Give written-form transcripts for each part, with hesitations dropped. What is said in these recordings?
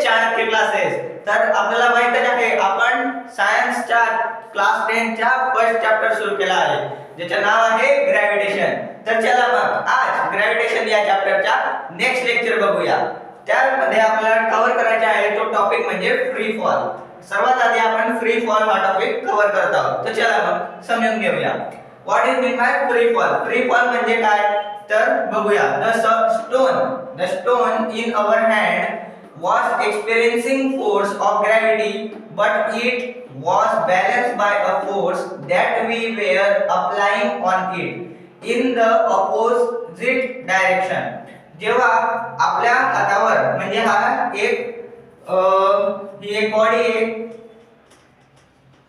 Chanakya classes. तर आपल्याला माहितच आहे आपण सायन्सच्या क्लास 10 च्या फर्स्ट चॅप्टर सुरू केला आहे ज्याचे नाव आहे ग्रॅव्हिटेशन. तर चला मग आज ग्रॅव्हिटेशन या चॅप्टरचा नेक्स्ट लेक्चर बघूया. त्यामध्ये आपल्याला कव्हर करायचा आहे तो टॉपिक म्हणजे फ्री फॉल. सर्वात आधी आपण फ्री फॉल हा टॉपिक कव्हर करत आहोत. तर चला मग समजून घेऊया. What is mean by free fall. Free fall म्हणजे काय तर बघूया. The stone in our hand was experiencing force of gravity, but it was balanced by a force that we were applying on it in the opposite direction. जेव्हा आपल्या हातावर म्हणजे हा ही एक बॉडी आहे,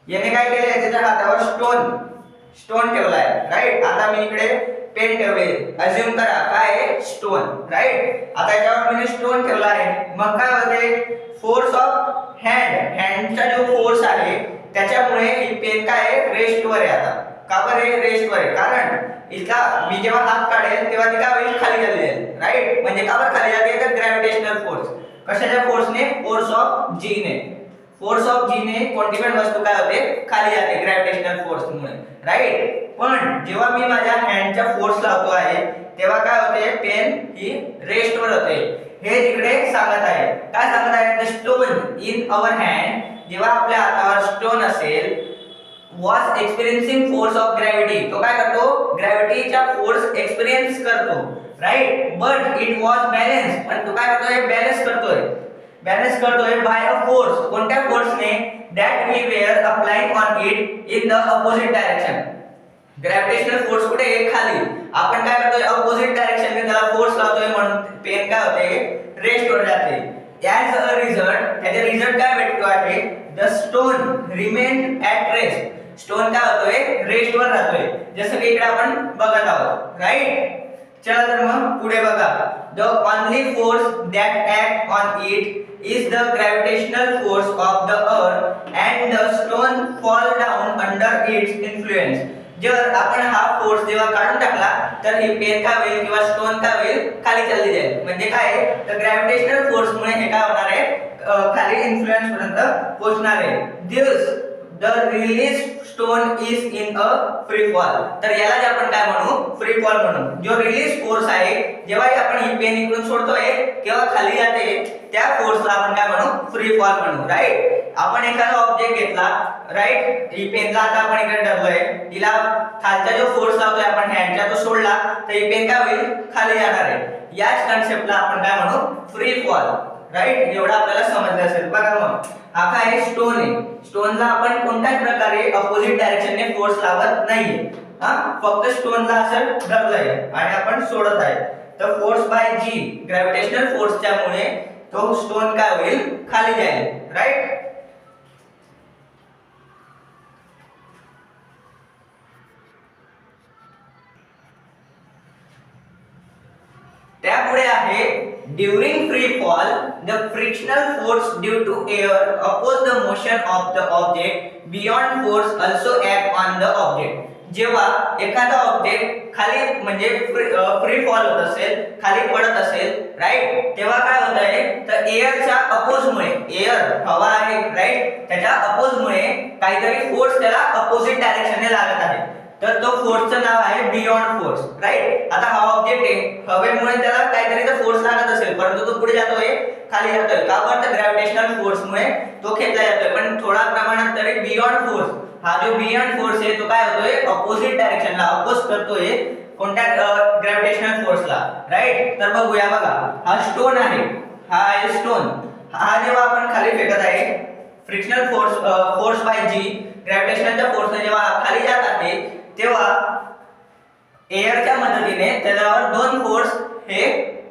याने काय केलंय त्याच्या हातावर स्टोन ठेवलाय राईट. आता मी इकडे पेन ठेवले, अज्यूम करा काय स्टोन राईट. आता याच्यावर मी स्टोन ठेवला आहे, मग काय होते फोर्स ऑफ हँडचा जो फोर्स आहे त्याच्यामुळे ही पेन काय आहे रेस्टवर आहे. आता का बरं रेस्टवर आहे कारण इथला मी जेव्हा हात काढेल तेव्हा ती काय होईल खाली चालली जाईल राईट. म्हणजे का बरं खाली जाते तर ग्रॅव्हिटेशनल फोर्स. कशाच्या फोर्सने फोर्स ऑफ जी ने. फोर्स ऑफ जी ने कोणती पण वस्तू काय होते खाली जाते ग्रॅव्हिटेशनल फोर्समुळे राईट. पण जेव्हा मी माझ्या हँडच्या फोर्स लावतो आहे तेव्हा काय होते पेन ही रेस्टवर होते. हे तिकडे सांगत आहे. काय सांगत आहे the stone in our hand जेव्हा आपल्या हातावर स्टोन असेल was experiencing force of gravity. तो काय करतो ग्रॅव्हिटीचा फोर्स एक्सपिरियन्स करतो right. But it was balance. पण तो काय करतोय बॅलन्स करतोय बाय अ फोर्स. कोणत्या फोर्सने that we were applying on it in the opposite direction. Gravitational force कुठे आहे खाली. आपण काय करतोय अपोजिट डायरेक्शनने त्याला फोर्स लावतोय म्हणून पेन काय होते रेस्टवर जाते. ॲज अ रिझल्ट त्याचा रिझल्ट काय भेटतो आहे the stone remain at rest. Stone काय होतोय रेस्टवर राहतोय जसं की इकडे आपण बघत आहोत राईट. चला तर मग पुढे बघा. The only force that act on it is the gravitational force of the अर्थ and the stone fall down under its influence. जर आपण हा फोर्स जेव्हा काढून टाकला तर ही पेन काय होईल किंवा स्टोन काय होईल खाली चालली जाईल. म्हणजे काय तर ग्रॅव्हिटेशनल फोर्समुळे हे काय होणार आहे खाली इन्फ्लुएन्स पर्यंत पोहोचणार आहे. This the release stone is in a free fall. तर याला जे आपण काय म्हणू फ्री फॉल म्हणू. जो रिलीज फोर्स आहे जेव्हा आपण ही पेन इकडून सोडतोय तेव्हा खाली जाते त्या फोर्सला आपण काय म्हणू फ्री फॉल म्हणू राईट. आपण एखादा ऑब्जेक्ट घेतला राईट. ही पेनला आता आपण इकडे धरलोय, हिला खालचा जो फोर्स लावतोय आपण हँडचा तो सोडला तर ही पेन काय होईल खाली जाणार आहे. याच कन्सेप्टला आपण काय म्हणू फ्री फॉल राईट. एवढं आपल्याला समजलं असेल. बघा मग हा काय स्टोन आहे. स्टोनला आपण कोणत्याच प्रकारे अपोजिट डायरेक्शनने फोर्स लावत नाहीये. फक्त स्टोनला असं धरलंय आणि आपण सोडत आहे. तर फोर्स बाय जी ग्रॅव्हिटेशनल फोर्सच्यामुळे तो स्टोन काय होईल खाली जाईल राईट. त्यापुढे आहे during free fall the frictional force due to air oppose the motion of the object beyond force also act on the object. जेव्हा एखादा ऑब्जेक्ट खाली म्हणजे फ्री फॉल होत असेल खाली पडत असेल राईट तेव्हा काय होत आहे तर एअरच्या अपोजमुळे एअर हवा आहे राईट त्याच्या अपोजमुळे काहीतरी फोर्स त्याला अपोजिट डायरेक्शनने लागत आहे. तर तो फोर्सचं नाव आहे बियॉन्ड फोर्स राईट. आता हा ऑब्जेक्ट आहे हवेमुळे त्याला काहीतरी तर फोर्स लागत असेल परंतु तो पुढे जातोय खाली जातोय का बरं तर ग्रॅव्हिटेशनल फोर्समुळे तो खेचला जातोय. पण थोडा प्रमाणात तरी बियॉन्ड फोर्स हा जो बियॉन्ड फोर्स आहे तो काय होतोय अपोजिट डायरेक्शनला अपोज करतोय कोणत्या ग्रॅव्हिटेशनल फोर्सला राईट. तर बघूया बघा हा स्टोन आहे. हा आहे स्टोन. हा जेव्हा आपण खाली फेकत आहे फ्रिक्शनल फोर्स बाय जी ग्रॅव्हिटेशनलच्या फोर्सने जेव्हा खाली जात आहे तेव्हा एअरच्या मदतीने त्याच्यावर दोन फोर्स हे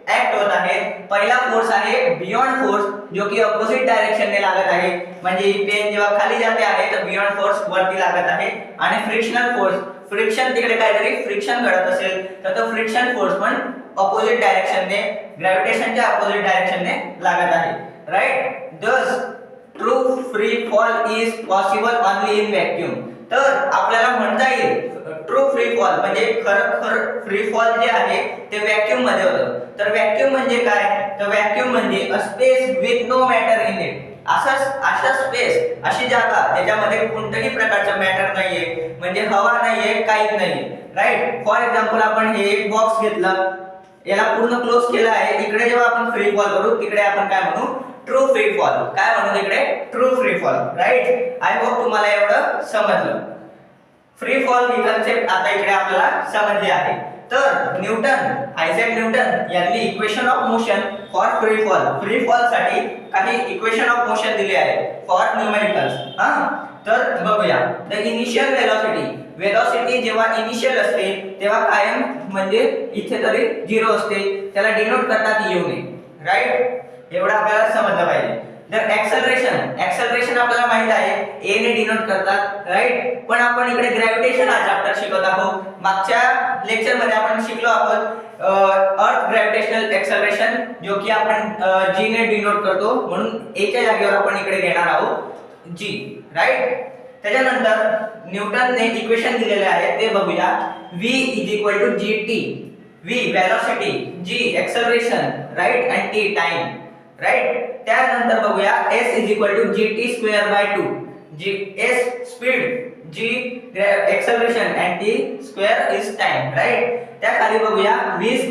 ऍक्ट होत आहेत. पहिला फोर्स आहे बियॉन्ड फोर्स जो की अपोजिट डायरेक्शनने लागत आहे. म्हणजे पेन जेव्हा खाली जाते आहे तर बियॉन्ड फोर्स वरती लागत आहे. आणि फ्रिक्शनल फोर्स फ्रिक्शन तिकडे काहीतरी फ्रिक्शन घडत असेल तर तो फ्रिक्शन फोर्स पण अपोजिट डायरेक्शनने ग्रॅव्हिटेशनच्या अपोजिट डायरेक्शनने लागत आहे राईट. दस true free fall is possible only in vacuum. तर आपल्याला म्हणता येईल ट्रू फ्री फॉल म्हणजे खरं फ्री फॉल जे आहे ते व्हॅक्यूम मध्ये होतं. तर व्हॅक्यूम म्हणजे काय, तर व्हॅक्यूम म्हणजे a space with no matter in it. अशा स्पेस, अशी जागा ज्याच्यामध्ये कोणत्याही प्रकारचं मॅटर नाहीये, म्हणजे हवा नाहीये, काहीच नाहीये. राईट. फॉर एक्झाम्पल आपण हे एक बॉक्स घेतला, याला पूर्ण क्लोज केला आहे. इकडे जेव्हा आपण फ्री फॉल करू तिकडे आपण काय म्हणू, ट्रू फ्री फॉल. काय म्हणू इकडे, true free fall. Right. I hope तुम्हाला एवढं समजलं. फ्री फॉल ही कन्सेप्ट आता इकडे आपल्याला समजली आहे. तर आयझॅक न्यूटन यांनी equation of motion for free fall साठी काही इक्वेशन ऑफ मोशन दिले आहे फॉर न्यूमेरिकल्स. तर बघूया. द इनिशियल वेलोसिटी जेव्हा इनिशियल असते तेव्हा कायम म्हणजे इथे तरी 0 असते, त्याला डिनोट करतात u ने. राईट. एवढं आपल्याला समजलं पाहिजे. जर एक्सेलरेशन आपल्याला माहित आहे a ने डिनोट करतात. राईट. पण आपण इकडे ग्रॅव्हिटेशन हा चॅप्टर शिकत आहोत. मागच्या लेक्चर मध्ये आपण शिकलो आहोत अर्थ ग्रॅव्हिटेशनल एक्सेलरेशन, जो की आपण g ने डिनोट करतो, म्हणून a च्या जागेवर आपण इकडे घेणार आहोत g. राईट. त्याच्यानंतर न्यूटनने इक्वेशन दिलेले आहे ते बघूया. v gt. v velocity, g acceleration, right, आणि t टाइम. राईट. त्यानंतर बघूया s gt²/2. g s speed, g acceleration and t square is time. Right. त्या खाली बघूया v²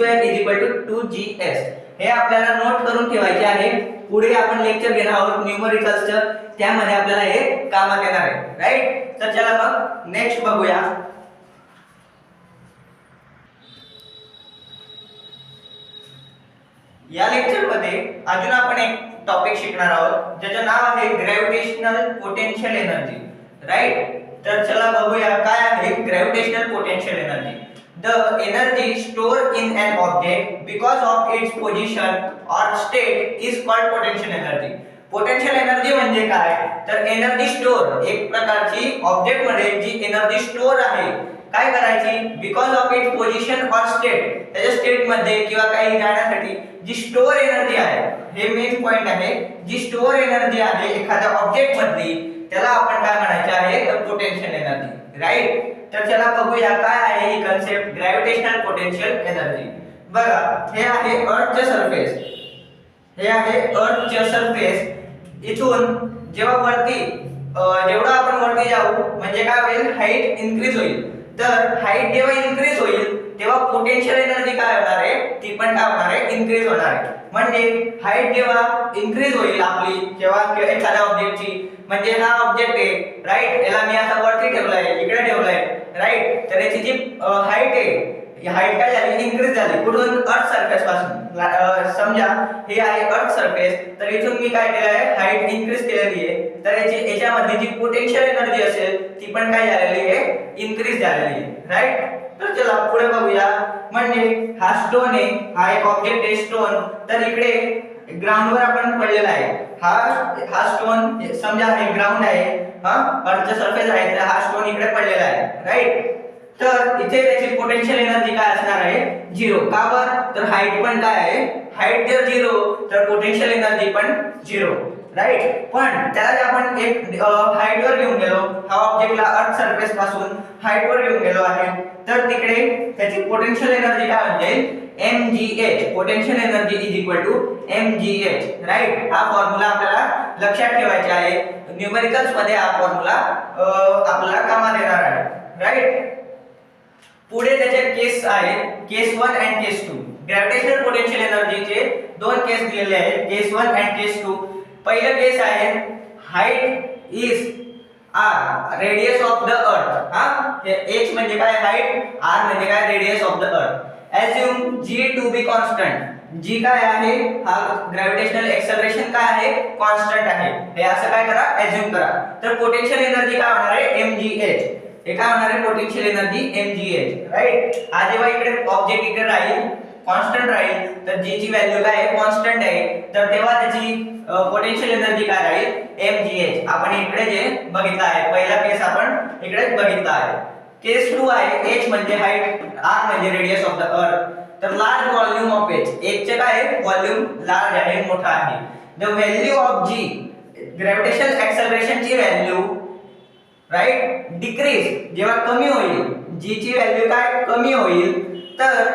2gs. हे आपल्याला नोट करून ठेवायचे आहे. पुढे आपण लेक्चर घेणार आहोत न्यूमरिकल्सचं, त्यामध्ये आपल्याला हे कामात येणार आहे. राईट. तर चला मग नेक्स्ट बघूया. या लेक्चर मध्ये अजून आपण एक टॉपिक शिकणार आहोत ज्याचं नाव आहे ग्रॅव्हिटेशनल पोटेन्शियल एनर्जी. राईट. तर चला बघूया काय आहे gravitational potential energy. The energy stored in an object because of its position or state is called potential energy. Potential energy म्हणजे काय, तर एनर्जी स्टोअर, एक प्रकारची ऑब्जेक्ट मध्ये जी एनर्जी स्टोअर आहे, काय करायची, बिकॉज ऑफ इट्स पोझिशन और स्टेट, त्याच्या स्टेट मध्ये किंवा काही जाण्यासाठी जी स्टोअर एनर्जी आहे, हे मेन पॉइंट आहे. जी स्टोअर एनर्जी आहे एखाद्या ऑब्जेक्ट मधली, त्याला आपण काय म्हणायचे आहे, तर पोटेन्शियल एनर्जी. राईट. तर चला बघूया काय आहे ही कन्सेप्ट ग्रॅव्हिटेशनल पोटेन्शियल एनर्जी. बघा, हे आहे अर्थचे सरफेस. हे आहे अर्थचे सरफेस. इथून जेव्हा वरती जेवढा आपण वरती जाऊ म्हणजे काय होईल, हाईट इन्क्रीज होईल. तर हाईट जेव्हा इन्क्रीज होईल तेव्हा पोटेन्शियल एनर्जी काय होणार आहे, ती पण काय होणार आहे, इन्क्रीज होणार आहे. म्हणजे हाईट जेव्हा इन्क्रीज होईल आपली, जेव्हा एखाद्या ऑब्जेक्टची, म्हणजे हा ऑब्जेक्ट आहे, राईट, याला मी आता वरती ठेवलाय, इकडे ठेवलाय, राईट, तर याची जी हाईट आहे, हाईट काय झाली, इन्क्रीज झाली. कुठून, अर्थ सरफेस पासून. समजा हे आहे अर्थ सरफेस, तर इथून मी काय केलं आहे, हाईट इन्क्रीज केलेली आहे. तर याच्यामध्ये जी पोटेन्शियल एनर्जी असेल ती पण काय झालेली आहे, इन्क्रीज झालेली आहे. राईट. तर चला पुढे बघूया. म्हणजे हा स्टोन आहे, हा एक ऑब्जेक्ट आहे स्टोन. तर इकडे ग्राउंड वर आपण पडलेला आहे. हा स्टोन समजा हे ग्राउंड आहे, अर्थचा सरफेस आहे, तर हा स्टोन इकडे पडलेला आहे. राईट. तर इथे त्याची पोटेन्शियल एनर्जी काय असणार आहे, 0. का बरं, तर हाईट पण काय आहे, हाईट जर 0 तर पोटेन्शियल एनर्जी पण 0. राईट. पण त्याला जर आपण एक हाईट वर घेऊन गेलो, हा ऑब्जेक्टला अर्थ सरफेस पासून हाईट वर घेऊन गेलो आहे, तर तिकडे त्याची पोटेन्शियल एनर्जी काय होईल, mgh. Potential energy is equal to mgh. Right. हा फॉर्म्युला आपल्याला लक्षात ठेवायचा आहे. न्यूमेरिकल्स मध्ये हा फॉर्म्युला आपल्याला कामात येणार आहे. राईट. पुढे त्याचे केस आहे, केस 1 आणि केस 2. ग्रॅव्हिटेशनल पोटेन्शियल एनर्जीचे दोन केस दिलेले आहेत, केस 1 आणि केस 2. पहिलं केस आहे height is r radius of the अर्थ. h म्हणजे काय, हाईट, r म्हणजे काय, रेडियस ऑफ द अर्थ. assume g to be constant. g काय आहे, हा ग्रॅव्हिटेशनल एक्सेलरेशन काय आहे, कॉन्स्टंट आहे. हे असं काय करा, assume करा. तर पोटेन्शियल एनर्जी काय होणार आहे, mgh. हे काय होणार आहे, पोटेन्शियल एनर्जी mgh. राईट. हा जेव्हा इकडे ऑब्जेक्ट इकडे राहील, कॉन्स्टंट राहील, तर g ची व्हॅल्यू काय आहे, कॉन्स्टंट आहे, तर तेव्हा त्याची पोटेन्शियल एनर्जी काय राहील, mgh. आपण इकडे जे बघितला आहे, पहिला केस आपण इकडे बघितला आहे. केस 2 आहे, h म्हणजे हाईट, r म्हणजे रेडियस ऑफ द अर्थ. तर large volume of h, h चे काय आहे, व्हॉल्यूम लार्ज आहे, मोठा आहे. The value of g, gravitational acceleration ची व्हॅल्यू, राईट, डिक्रीज जेव्हा कमी होईल, g ची व्हॅल्यू काय कमी होईल, तर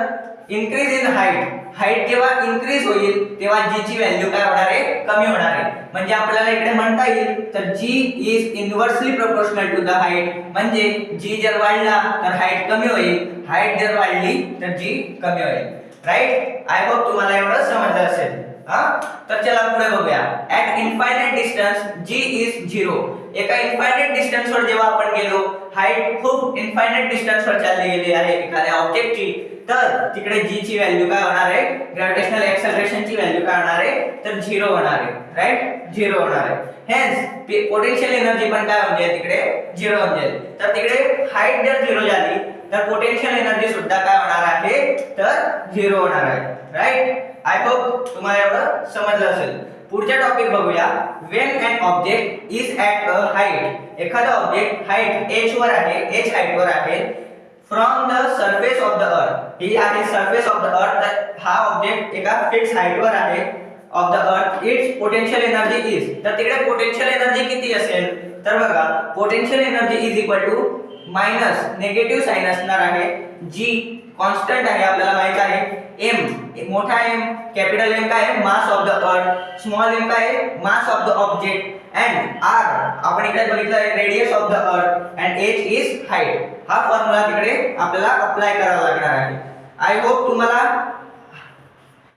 इन्क्रीज इन हाईट जेव्हा इन्क्रीज होईल तेव्हा g ची व्हॅल्यू काय होणार आहे, कमी होणार आहे. म्हणजे आपल्याला इकडे म्हणता येईल तर g is inversely proportional to the height. म्हणजे g जर वाढला तर हाईट कमी होईल, हाईट जर वाढली तर g कमी होईल. राईट. आय होप तुम्हाला एवढं समजलं असेल. तर चला पुढे बघूया. At infinite distance g is 0. एका इनफायनाइट डिस्टन्स वर जेव्हा आपण गेलो, हाईट खूप इनफायनाइट डिस्टन्स वर चालली गेली आहे एखाद्या ऑब्जेक्टची, तर तिकडे g ची व्हॅल्यू काय होणार आहे, ग्रॅव्हिटेशनल एक्सेलरेशन ची व्हॅल्यू काय होणार आहे, तर 0 होणार आहे. राईट, 0 होणार आहे. हेन्स पोटेन्शियल एनर्जी पण काय होईल तिकडे, 0 होईल. तर तिकडे हाईट जर 0 झाली तर पोटेन्शियल एनर्जी सुद्धा काय होणार आहे, तर 0 होणार आहे. राईट. आय होप तुम्हाला एवढं समजलं असेल. पुढचा टॉपिक बघूया. When an object is at a height. एखादा ऑब्जेक्ट हाईट h वर आहे, h हाईट वर आहे, from the surface of the earth. ही आहे सरफेस ऑफ द अर्थ. हा ऑब्जेक्ट एका फिक्स हाईट वर आहे of the earth. It's potential energy is. तर तिकडे पोटेन्शियल एनर्जी किती असेल, तर बघा potential energy is equal to minus negative sign असणार आहे. g कॉन्स्टंट आहे आपल्याला माहित आहे. m मोठा m कॅपिटल M काय आहे, मास ऑफ द अर्थ. स्मॉल m काय आहे, mass of the object. And r आपण इकडे बघितलं आहे रेडियस ऑफ द अर्थ. And h is height. हा फॉर्म्युला तिकडे आपल्याला अप्लाय करावा लागणार आहे. आय होप तुम्हाला